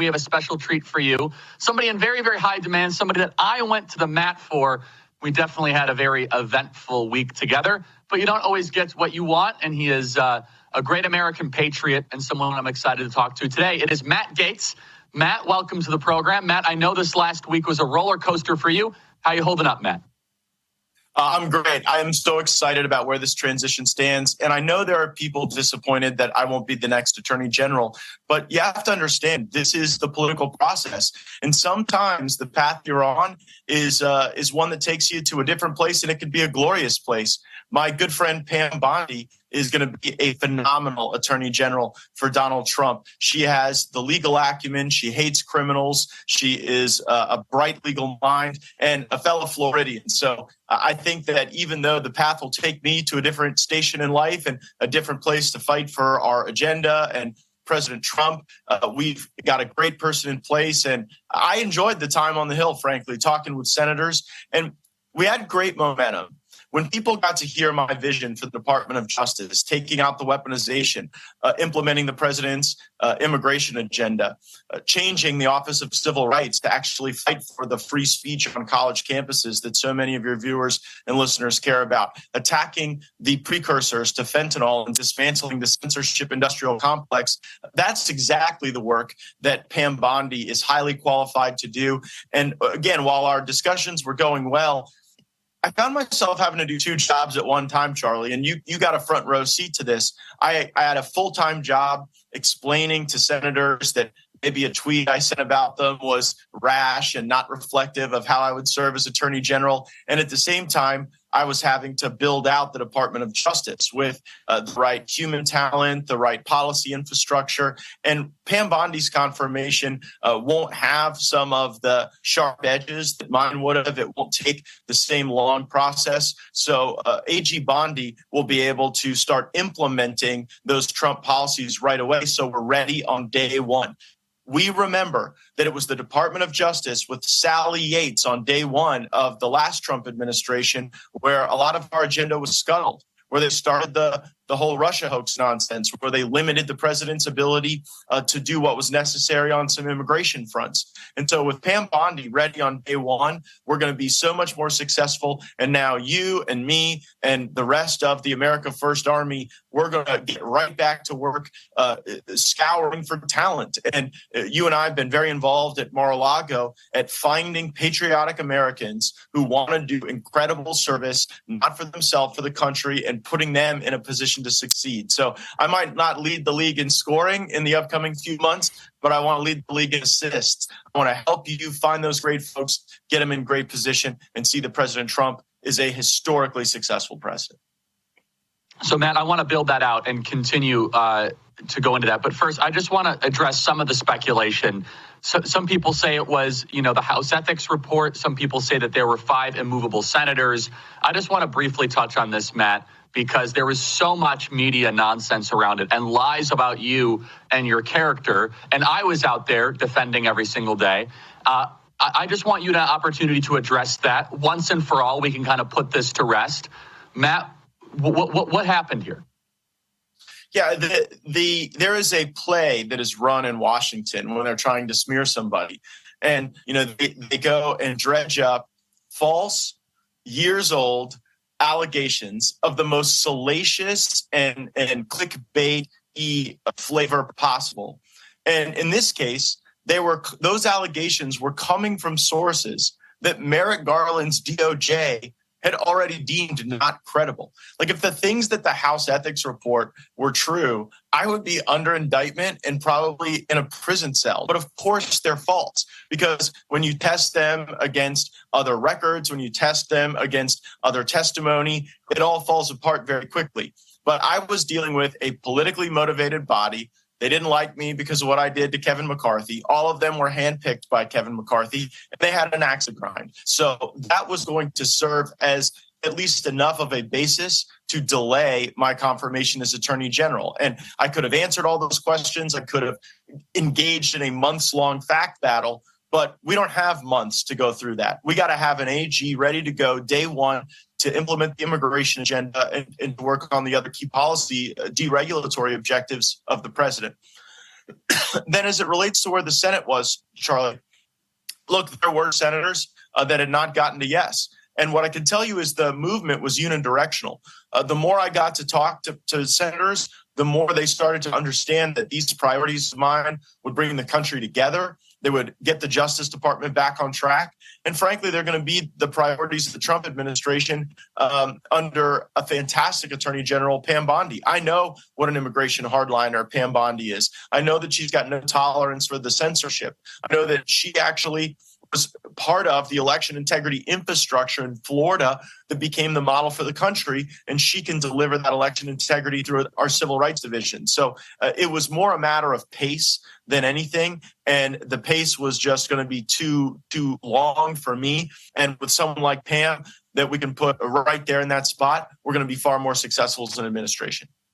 we have a special treat for you. Somebody in very, very high demand, somebody that I went to the mat for. We definitely had a very eventful week together, but you don't always get what you want, and he is a great American patriot and someone I'm excited to talk to today. It is Matt Gaetz. Matt, welcome to the program. Matt, I know this last week was a roller coaster for you. How you holding up, Matt? I'm great. I am so excited about where this transition stands. And I know there are people disappointed that I won't be the next attorney general, but you have to understand this is the political process. And sometimes the path you're on is one that takes you to a different place, and it could be a glorious place. My good friend Pam Bondi is going to be a phenomenal attorney general for Donald Trump. She has the legal acumen. She hates criminals. She is a bright legal mind and a fellow Floridian. So I think that even though the path will take me to a different station in life and a different place to fight for our agenda and President Trump, we've got a great person in place. And I enjoyed the time on the Hill, frankly, talking with senators. And we had great momentum. When people got to hear my vision for the Department of Justice, taking out the weaponization, implementing the president's immigration agenda, changing the Office of Civil Rights to actually fight for the free speech on college campuses that so many of your viewers and listeners care about, attacking the precursors to fentanyl and dismantling the censorship industrial complex, that's exactly the work that Pam Bondi is highly qualified to do. And again, while our discussions were going well, I found myself having to do two jobs at one time, Charlie, and you got a front row seat to this. I had a full-time job explaining to senators that maybe a tweet I sent about them was rash and not reflective of how I would serve as attorney general. And at the same time, I was having to build out the Department of Justice with the right human talent, the right policy infrastructure. And Pam Bondi's confirmation won't have some of the sharp edges that mine would have. It won't take the same long process. So AG Bondi will be able to start implementing those Trump policies right away. So we're ready on day one. We remember that it was the Department of Justice with Sally Yates on day one of the last Trump administration where a lot of our agenda was scuttled, where they started the whole Russia hoax nonsense, where they limited the president's ability to do what was necessary on some immigration fronts. And so with Pam Bondi ready on day one, we're going to be so much more successful. And now you and me and the rest of the America First Army, we're going to get right back to work scouring for talent. And you and I have been very involved at Mar-a-Lago at finding patriotic Americans who want to do incredible service, not for themselves, for the country, and putting them in a position to succeed. So I might not lead the league in scoring in the upcoming few months, but I want to lead the league in assists. I want to help you find those great folks, get them in great position, and see that President Trump is a historically successful president. So, Matt, I want to build that out and continue to go into that. But first, I just want to address some of the speculation. So, some people say it was, the House ethics report. Some people say that there were 5 immovable senators. I just want to briefly touch on this, Matt, because there was so much media nonsense around it and lies about you and your character. And I was out there defending every single day. I just want you to have an opportunity to address that once and for all. We can kind of put this to rest. Matt, what happened here? Yeah, there is a play that is run in Washington when they're trying to smear somebody. And, they go and dredge up false, years old allegations of the most salacious and clickbait-y flavor possible. And in this case, those allegations were coming from sources that Merrick Garland's DOJ had already deemed not credible. Like, if the things that the House ethics report were true, I would be under indictment and probably in a prison cell. But of course they're false, because when you test them against other records, when you test them against other testimony, it all falls apart very quickly. But I was dealing with a politically motivated body. They didn't like me because of what I did to Kevin McCarthy. All of them were handpicked by Kevin McCarthy, and they had an axe to grind. So that was going to serve as at least enough of a basis to delay my confirmation as Attorney General. And I could have answered all those questions. I could have engaged in a months-long fact battle, but we don't have months to go through that. We got to have an AG ready to go day one to implement the immigration agenda and to work on the other key policy deregulatory objectives of the president. Then as it relates to where the Senate was, Charlie, look, there were senators that had not gotten to yes. And what I can tell you is the movement was unidirectional. The more I got to talk to senators, the more they started to understand that these priorities of mine would bring the country together. They would get the Justice Department back on track. And frankly, they're going to be the priorities of the Trump administration under a fantastic Attorney General, Pam Bondi. I know what an immigration hardliner Pam Bondi is. I know that she's got no tolerance for the censorship. I know that she actually was part of the election integrity infrastructure in Florida that became the model for the country, and she can deliver that election integrity through our civil rights division. So it was more a matter of pace than anything, and the pace was just going to be too long for me. And with someone like Pam that we can put right there in that spot, we're going to be far more successful as an administration.